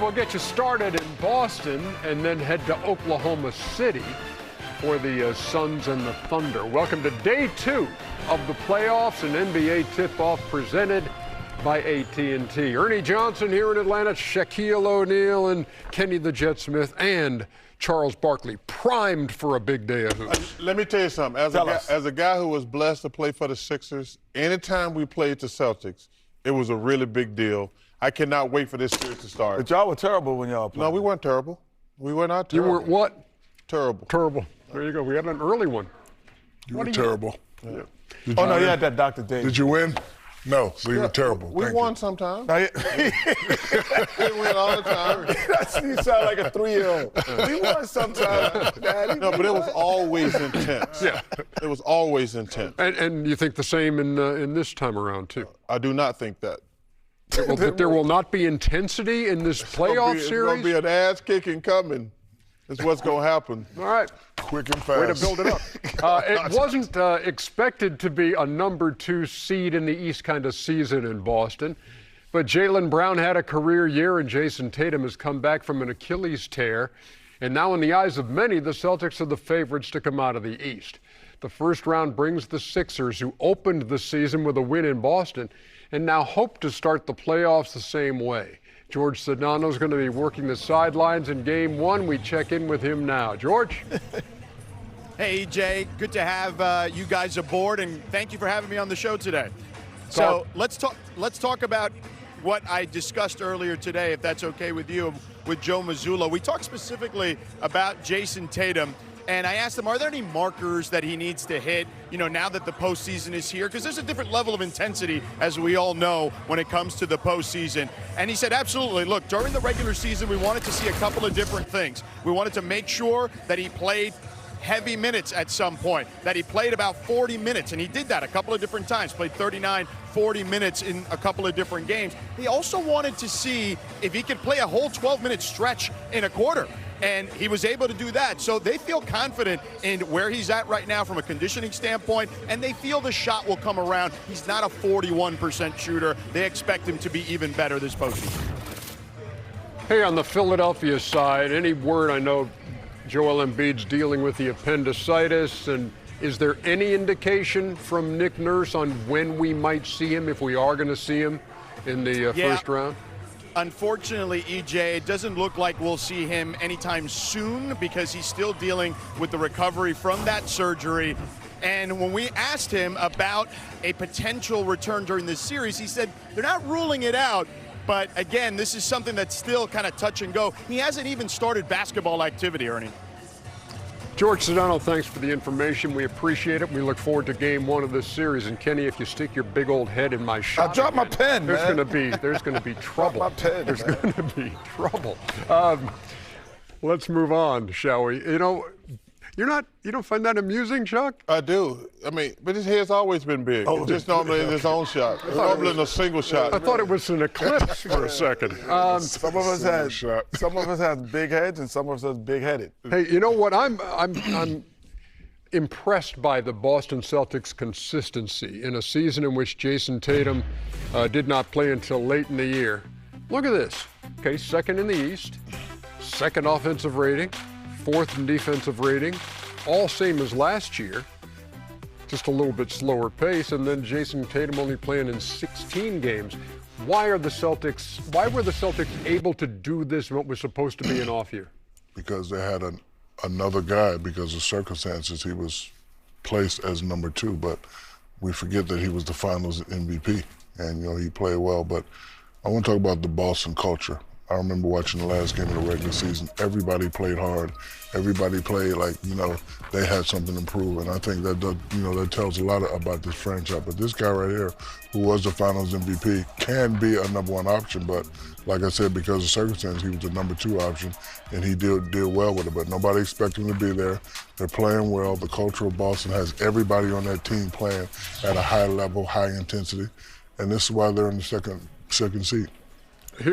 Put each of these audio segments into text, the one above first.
we'll get you started in Boston and then head to Oklahoma City for the Suns and the Thunder. Welcome to day 2 of the playoffs, an NBA tip-off presented by AT&T. Ernie Johnson here in Atlanta, Shaquille O'Neal and Kenny the Jet Smith and Charles Barkley, primed for a big day of hoops. Let me tell you something. As a guy who was blessed to play for the Sixers, anytime we played the Celtics, it was a really big deal. I cannot wait for this series to start. But y'all were terrible when y'all played. No, we weren't terrible. We were not terrible. You were what? Terrible. Terrible. There you go. We had an early one. You were terrible. Yeah. Oh, no, you had that Dr. Davis. Did you win? No, so you were terrible. We Thank won you. sometimes. No, We win all the time. you sound like a 3-year-old. We won sometimes, Daddy. No, but it was always intense. Yeah. It was always intense. And you think the same in this time around, too? I do not think that. There will not be intensity in this playoff series? It's going to be an ass-kicking coming. That's what's going to happen. All right. Quick and fast. Way to build it up. It wasn't expected to be a number 2 seed in the East kind of season in Boston, but Jaylen Brown had a career year, and Jason Tatum has come back from an Achilles tear. And now in the eyes of many, the Celtics are the favorites to come out of the East. The first round brings the Sixers, who opened the season with a win in Boston, and now hope to start the playoffs the same way. George Sedano is going to be working the sidelines in Game 1. We check in with him now. George? Hey, EJ. Good to have you guys aboard, and thank you for having me on the show today. So let's talk about what I discussed earlier today, if that's okay with you, with Joe Mazzulla. We talked specifically about Jason Tatum, and I asked him, are there any markers that he needs to hit, now that the postseason is here? Because there's a different level of intensity, as we all know, when it comes to the postseason. And he said, absolutely. Look, during the regular season, we wanted to see a couple of different things. We wanted to make sure that he played heavy minutes at some point, that he played about 40 minutes, and he did that a couple of different times, played 39, 40 minutes in a couple of different games. He also wanted to see if he could play a whole 12-minute stretch in a quarter. And he was able to do that. So they feel confident in where he's at right now from a conditioning standpoint, and they feel the shot will come around. He's not a 41% shooter. They expect him to be even better this postseason. Hey, on the Philadelphia side, any word? I know Joel Embiid's dealing with the appendicitis, and is there any indication from Nick Nurse on when we might see him, if we are going to see him in the first round? Unfortunately, EJ, it doesn't look like we'll see him anytime soon because he's still dealing with the recovery from that surgery. And when we asked him about a potential return during this series, he said they're not ruling it out. But again, this is something that's still kind of touch and go. He hasn't even started basketball activity, Ernie. George Sedano, thanks for the information. We appreciate it. We look forward to Game 1 of this series. And Kenny, if you stick your big old head in my shot, I dropped my pen, there's man. There's going to be trouble. My pen, there's man. going to be trouble. Let's move on, shall we? You don't find that amusing, Chuck? I do. I mean, but his head's always been big. It's just normally in his own shot. It's normally in a single shot. I thought it was an eclipse for a second. Some of us have big heads, and some of us are big-headed. Hey, you know what? I'm impressed by the Boston Celtics' consistency in a season in which Jason Tatum did not play until late in the year. Look at this. Okay, second in the East, second offensive rating, 4th in defensive rating, all same as last year, just a little bit slower pace, and then Jason Tatum only playing in 16 games. Why were the Celtics able to do this in what was supposed to be an off year? Because they had another guy, because of circumstances, he was placed as number 2, but we forget that he was the finals MVP, and he played well. But I want to talk about the Boston culture. I remember watching the last game of the regular season. Everybody played hard. Everybody played like, they had something to prove. And I think that, that tells a lot about this franchise. But this guy right here, who was the finals MVP, can be a #1 option. But like I said, because of circumstances, he was the number 2 option, and he did well with it. But nobody expected him to be there. They're playing well. The culture of Boston has everybody on that team playing at a high level, high intensity. And this is why they're in the second seat.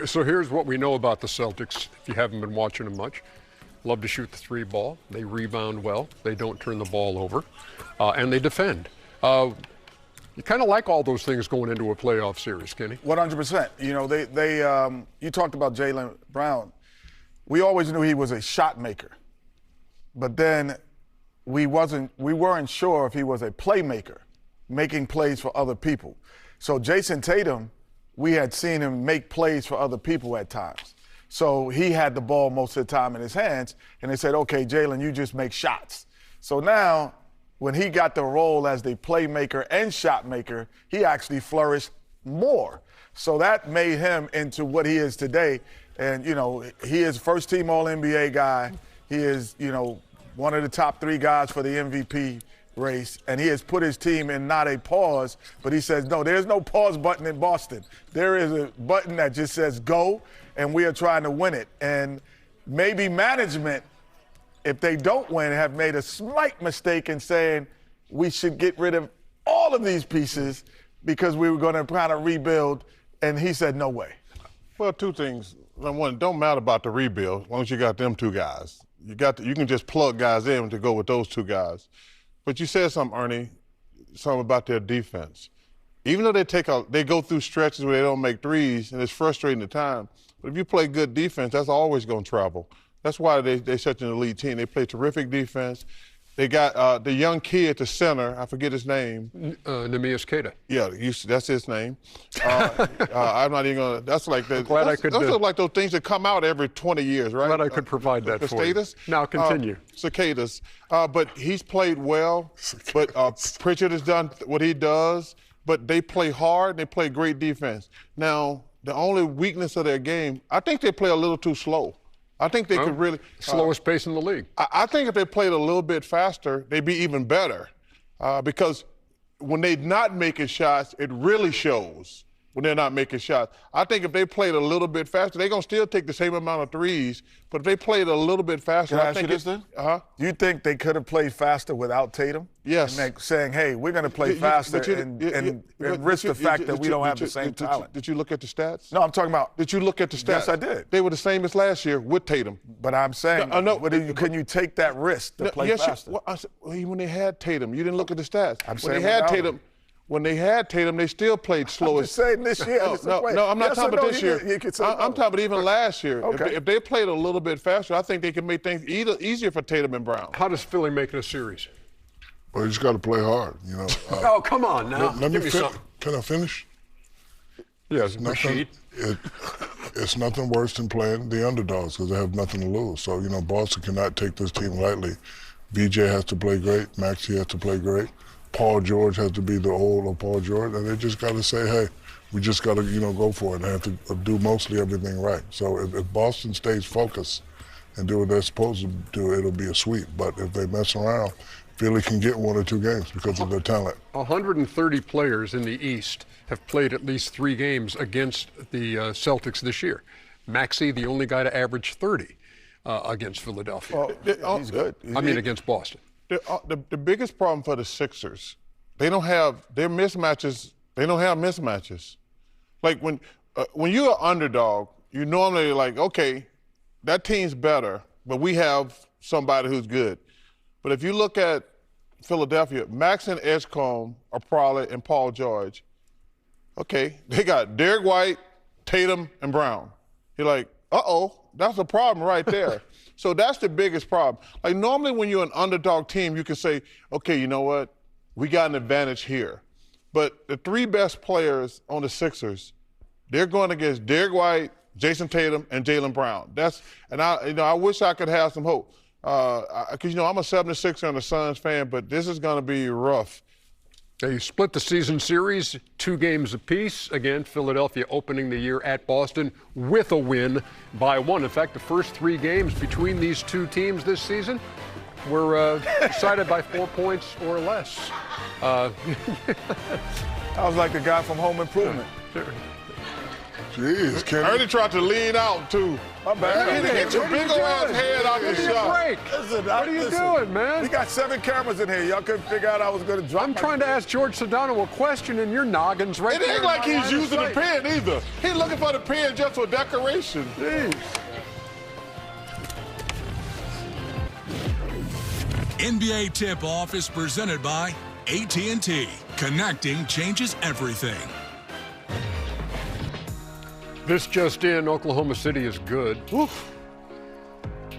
So here's what we know about the Celtics, if you haven't been watching them much. Love to shoot the 3 ball. They rebound well. They don't turn the ball over. And they defend. You kind of like all those things going into a playoff series, Kenny. 100%. You know, you talked about Jaylen Brown. We always knew he was a shot maker, but then we weren't sure if he was a playmaker, making plays for other people. So Jason Tatum, we had seen him make plays for other people at times. So he had the ball most of the time in his hands, and they said, okay, Jaylen, you just make shots. So now, when he got the role as the playmaker and shot maker, he actually flourished more. So that made him into what he is today. And, you know, he is first-team All-NBA guy. He is, you know, one of the top 3 guys for the MVP race, and he has put his team in not a pause, but he says, no, there's no pause button in Boston. There is a button that just says go, and we are trying to win it. And maybe management, if they don't win, have made a slight mistake in saying we should get rid of all of these pieces because we were going to kind of rebuild, and he said no way. Well, 2 things. One, it don't matter about the rebuild as long as you got them 2 guys. You can just plug guys in to go with those 2 guys. But you said something, Ernie, something about their defense. Even though they go through stretches where they don't make threes, and it's frustrating at times, but if you play good defense, that's always going to travel. That's why they're such an elite team. They play terrific defense. They got the young kid at the center. I forget his name. Neemias Queta. Yeah, that's his name. I'm not even going to. That's like that. Those are like those things that come out every 20 years, right? Glad I could provide that for you. Cicadas? Now continue. Cicadas. But he's played well. But Pritchard has done what he does. But they play hard. They play great defense. Now, the only weakness of their game, I think they play a little too slow. I think they could really slowest pace in the league. I think if they played a little bit faster, they'd be even better. Because when they're not making shots, it really shows when they're not making shots. I think if they played a little bit faster, they're gonna still take the same amount of threes. But if they played a little bit faster, Can I ask you this then? Do you think they could have played faster without Tatum? Yes. And saying, hey, we're going to play faster and risk the fact that we don't have the same talent. Did you look at the stats? No, I'm talking about. Did you look at the stats? Yes, I did. They were the same as last year with Tatum. But I'm saying, can you take that risk to play faster? When they had Tatum, you didn't look at the stats. When they had Tatum, they still played slow. I'm just saying this year. No, I'm not talking about this year. I'm talking about even last year. Okay. If they played a little bit faster, I think they can make things easier for Tatum and Brown. How does Philly make it a series? Well, you just got to play hard, you know. Oh, come on now. Let me something. Can I finish? Yes, Rashid. It's nothing worse than playing the underdogs because they have nothing to lose. So, you know, Boston cannot take this team lightly. BJ has to play great. Maxey has to play great. Paul George has to be the old of Paul George. And they just got to say, hey, we just got to, you know, go for it. They have to do mostly everything right. So if Boston stays focused and do what they're supposed to do, it'll be a sweep. But if they mess around, Philly can get 1 or 2 games because of their talent. 130 players in the East have played at least 3 games against the Celtics this year. Maxey, the only guy to average 30 against Philadelphia. He's good. Against Boston. The biggest problem for the Sixers, they don't have their mismatches. They don't have mismatches. Like when you're an underdog, you normally like, okay, that team's better, but we have somebody who's good. But if you look at Philadelphia, Max and Edgecombe are probably, and Paul George, okay, they got Derek White, Tatum, and Brown. You're like, that's a problem right there. So that's the biggest problem. Like normally when you're an underdog team, you can say, okay, you know what? We got an advantage here. But the 3 best players on the Sixers, they're going against Derek White, Jason Tatum, and Jaylen Brown. I wish I could have some hope. Because, I'm a 76er and a Suns fan, but this is going to be rough. They split the season series 2 games apiece. Again, Philadelphia opening the year at Boston with a win by 1. In fact, the first 3 games between these 2 teams this season were decided by 4 points or less. I was like the guy from Home Improvement. Jeez, Kenny. I already tried to lean out, too. My bad. Get your big old ass head out the shot. What are you doing, man? We got 7 cameras in here. Y'all couldn't figure out I was going to drop. I'm trying to ask George Sedano a question, and your noggin's right there. It ain't like he's using the pen either. He's looking for the pen just for decoration. Jeez. NBA Tip-Off is presented by AT&T. Connecting changes everything. This just in, Oklahoma City is good. Woof.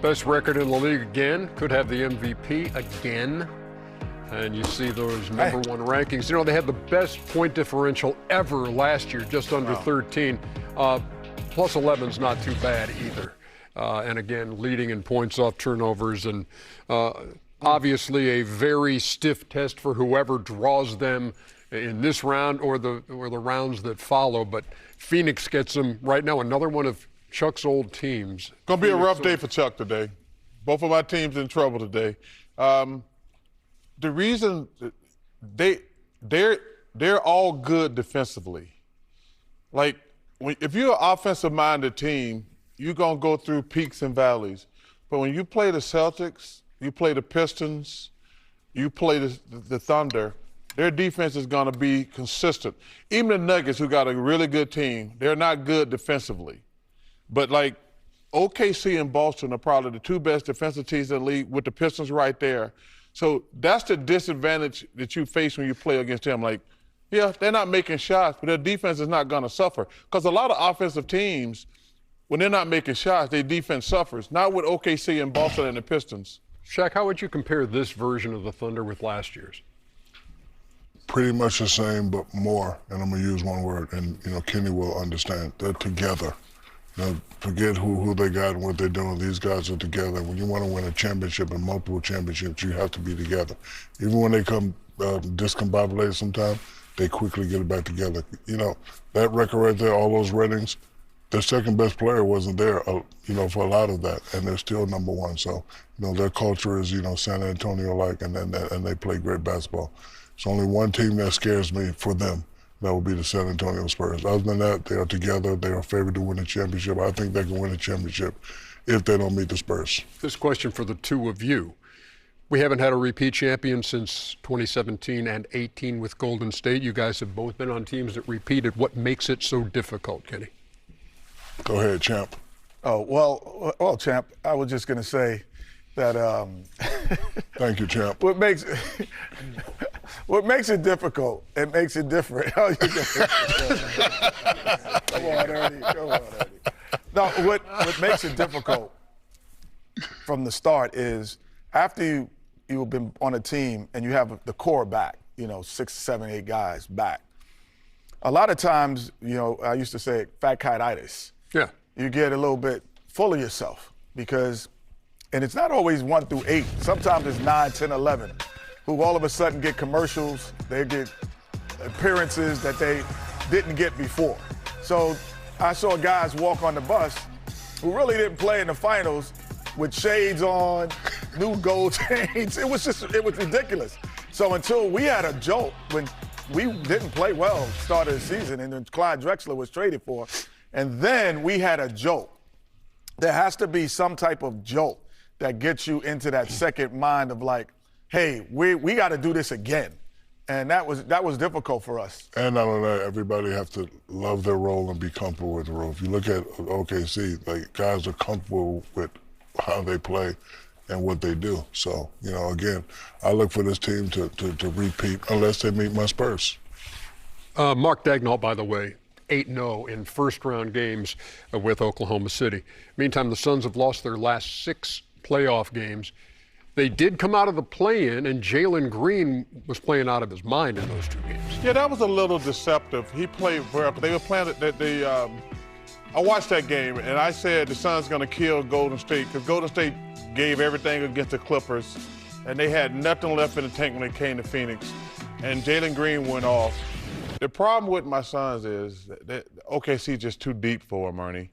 Best record in the league again. Could have the MVP again. And you see those number one rankings. You know, they had the best point differential ever last year, just under 13. Plus 11's not too bad either. And again, leading in points off turnovers. And obviously a very stiff test for whoever draws them in this round or the rounds that follow. But Phoenix gets them right now, another one of Chuck's old teams. Gonna be a rough day for Chuck today. Both of my teams in trouble today. The reason they're all good defensively. Like if you're an offensive-minded team, you're gonna go through peaks and valleys. But when you play the Celtics, you play the Pistons, you play the Thunder, their defense is going to be consistent. Even the Nuggets, who got a really good team, they're not good defensively. But like OKC and Boston are probably the two best defensive teams in the league with the Pistons right there. So that's the disadvantage that you face when you play against them. Like, yeah, they're not making shots, but their defense is not going to suffer. Because a lot of offensive teams, when they're not making shots, their defense suffers. Not with OKC and Boston and the Pistons. Shaq, how would you compare this version of the Thunder with last year's? Pretty much the same, but more. And I'm gonna use one word, and Kenny will understand. They're together. Forget who they got and what they're doing. These guys are together. When you want to win a championship and multiple championships, you have to be together. Even when they come discombobulated sometimes, they quickly get it back together. That record right there, all those ratings, their second best player wasn't there, for a lot of that, and they're still number one. So, their culture is, San Antonio-like, and they play great basketball. It's only one team that scares me for them. That would be the San Antonio Spurs. Other than that, they are together. They are favored to win the championship. I think they can win the championship if they don't meet the Spurs. This question for the two of you. We haven't had a repeat champion since 2017 and 18 with Golden State. You guys have both been on teams that repeated. What makes it so difficult, Kenny? Go ahead, Champ. Oh, well, Champ, I was just going to say that Thank you, Champ. What makes it difficult, it makes it different. Come on, Ernie. No, what makes it difficult from the start is after you've been on a team and you have the core back, 6, 7, 8 guys back. A lot of times, I used to say fat cat-itis. Yeah. You get a little bit full of yourself and it's not always 1 through 8. Sometimes it's 9, 10, 11, who all of a sudden get commercials, they get appearances that they didn't get before. So I saw guys walk on the bus who really didn't play in the finals with shades on, new gold chains. It was ridiculous. So until we had a jolt, when we didn't play well start of the season, and then Clyde Drexler was traded for, and then we had a jolt. There has to be some type of jolt that gets you into that second mind of like, hey, we got to do this again. And that was difficult for us. And not only that, everybody have to love their role and be comfortable with the role. If you look at OKC, like guys are comfortable with how they play and what they do. So, again, I look for this team to repeat unless they meet my Spurs. Mark Daigneault, by the way, 8-0 in first-round games with Oklahoma City. Meantime, the Suns have lost their last 6 playoff games. They did come out of the play-in, and Jalen Green was playing out of his mind in those 2 games. Yeah, that was a little deceptive. He played well. They were playing I watched that game, and I said the Suns going to kill Golden State because Golden State gave everything against the Clippers, and they had nothing left in the tank when they came to Phoenix. And Jalen Green went off. The problem with my Suns is that OKC is just too deep for them, Ernie.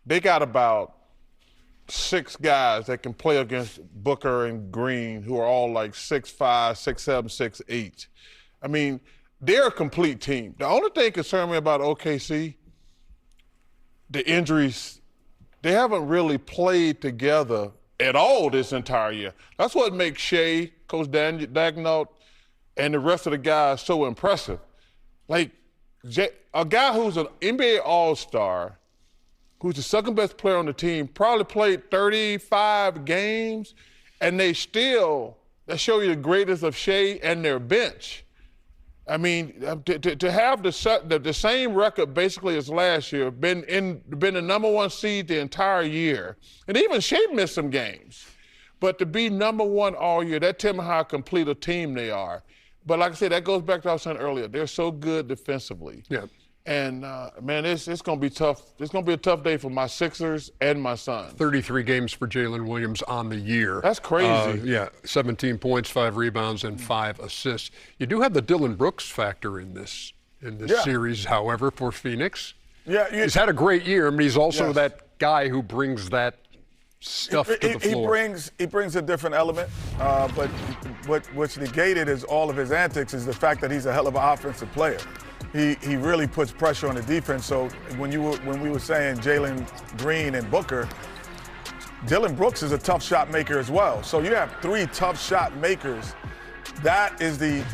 They got about 6 guys that can play against Booker and Green, who are all like 6'5", 6'7", 6'8". I mean, they're a complete team. The only thing concerned me about OKC, the injuries, they haven't really played together at all this entire year. That's what makes Shea, Coach Daigneault, and the rest of the guys so impressive. Like, a guy who's an NBA All-Star, who's the second best player on the team, probably played 35 games, and that show you the greatest of Shea and their bench. I mean, to have the same record basically as last year, been the number one seed the entire year, and even Shea missed some games, but to be number one all year, that tells me how complete a team they are. But like I said, that goes back to what I was saying earlier. They're so good defensively. Yeah. And, man, it's going to be tough. It's going to be a tough day for my Sixers and my Suns. 33 games for Jalen Williams on the year. That's crazy. Yeah, 17 points, 5 rebounds, and 5 assists. You do have the Dillon Brooks factor in this series, however, for Phoenix. Yeah, he's had a great year, but he's also that guy who brings that stuff to the floor. He brings a different element, but what's negated is all of his antics is the fact that he's a hell of an offensive player. He really puts pressure on the defense. So when we were saying Jalen Green and Booker, Dillon Brooks is a tough shot maker as well. So you have 3 tough shot makers. That is the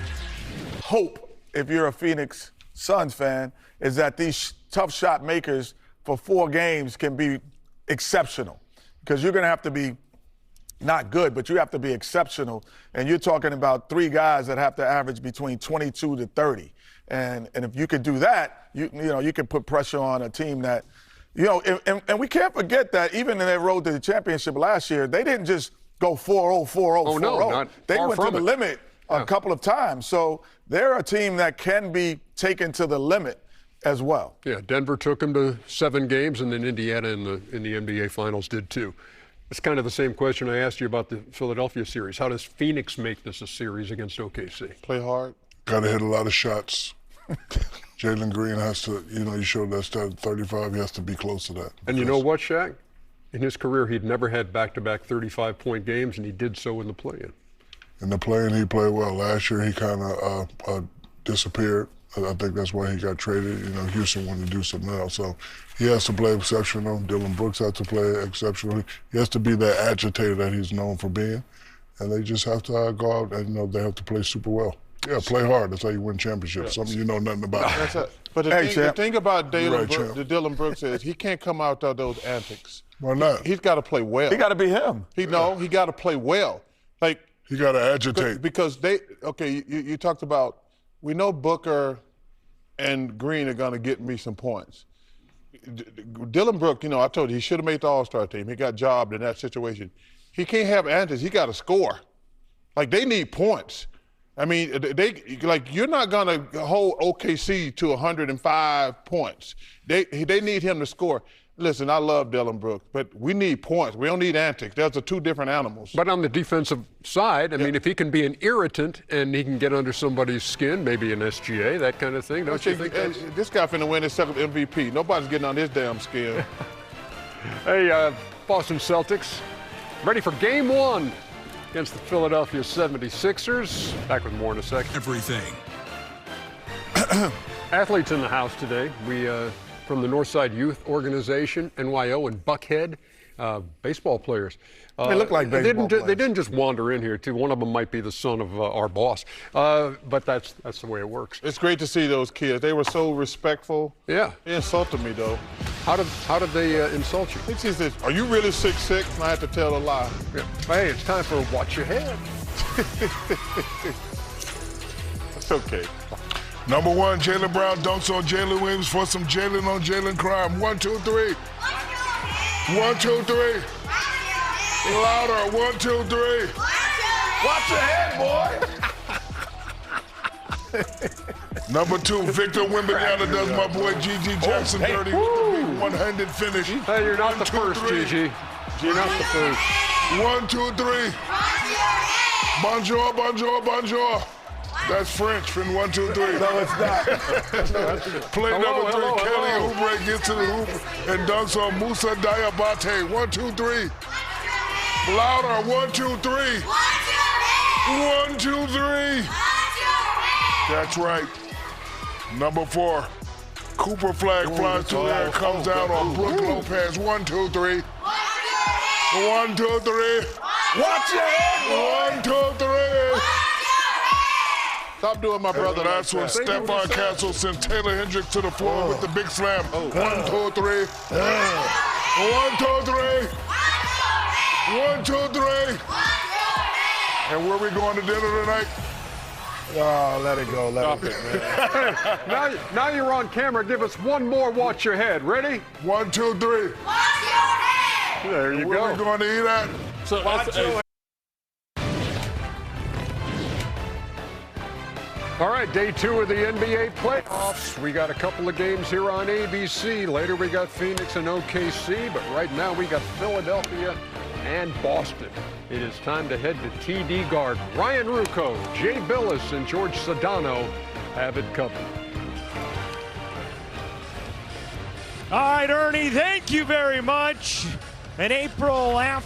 hope, if you're a Phoenix Suns fan, is that these tough shot makers for 4 games can be exceptional. Because you're going to have to be not good, but you have to be exceptional. And you're talking about 3 guys that have to average between 22 to 30. And if you could do that, you can put pressure on a team that, and we can't forget that even in their road to the championship last year, they didn't just go 4-0, 4-0, 4-0. No, they went to the limit a couple of times. So they're a team that can be taken to the limit as well. Yeah, Denver took them to 7 games, and then Indiana in the NBA Finals did too. It's kind of the same question I asked you about the Philadelphia series. How does Phoenix make this a series against OKC? Play hard. Got to hit a lot of shots. Jalen Green has to, you showed that stat 35, he has to be close to that. And you know what, Shaq? In his career, he'd never had back-to-back 35-point games, and he did so in the play-in. In the play-in, he played well. Last year, he kind of disappeared. I think that's why he got traded. Houston wanted to do something else. So he has to play exceptional. Dillon Brooks has to play exceptional. He has to be that agitator that he's known for being. And they just have to go out and, they have to play super well. Yeah, play hard. That's how you win championships. Something you know nothing about. That's it. But the thing about Dillon Brooks is he can't come out of those antics. Why not? He's got to play well. He got to be him. He got to play well. Like he got to agitate. Because you talked about, we know Booker and Green are going to get me some points. Dillon Brooks, I told you, he should have made the All-Star team. He got jobbed in that situation. He can't have antics. He got to score. Like, they need points. I mean, you're not going to hold OKC to 105 points. They need him to score. Listen, I love Dillon Brooks, but we need points. We don't need antics. Those are 2 different animals. But on the defensive side, I mean, if he can be an irritant and he can get under somebody's skin, maybe an SGA, that kind of thing, don't you think? This guy finna win his 2nd MVP. Nobody's getting on his damn skin. Hey, Boston Celtics, ready for Game 1 against the Philadelphia 76ers. Back with more in a second. Everything. Athletes in the house today. We from the Northside Youth Organization, NYO, and Buckhead, baseball players. They look like baseball players. They didn't just wander in here, too. One of them might be the son of our boss. But that's the way it works. It's great to see those kids. They were so respectful. Yeah. They insulted me, though. How did they insult you? He just said, "Are you really 6'6"? And I had to tell a lie. Yeah. Hey, it's time for Watch Your Head. It's okay. Number 1, Jaylen Brown dunks on Jalen Williams for some Jalen on Jalen crime. 1, 2, 3. 1, 2, 3. Louder. 1, 2, 3. Watch your head, boy. Number 2, Victor Wembanyama does my boy Gigi Jackson dirty with the big one-handed finish. Hey, you're not the first, Gigi. You're not the first. 1, 2, 3. Bonjour, bonjour, bonjour. That's French from 1, 2, 3. No, it's not. Play number 3, Kelly Oubre gets to the hoop and dunks on Musa Diabate. 1, 2, 3. Louder, 1, 2, 3. 1, 2, 3. That's right. Number 4, Cooper flag flies through the air, comes down on Brooke Lopez. 1, 2, 3. 1, 2, 3. Watch your head, 1, 2, 3. Stop doing my brother. That's when Stephon Castle sent Taylor Hendricks to the floor with the big slam. 1, 2, 3. 1, 2, 3. 1, 2, 3. And where we going to dinner tonight? Oh, let it go. Stop it, man. Now you're on camera. Give us one more watch your head. Ready? 1, 2, 3. Watch your head! There you Where go. we going to eat at? So Watch your All right, day 2 of the NBA playoffs. We got a couple of games here on ABC. Later we got Phoenix and OKC, but right now we got Philadelphia and Boston. It is time to head to TD Garden. Ryan Rucco, Jay Billis, and George Sedano have it covered. All right, Ernie, thank you very much. An April after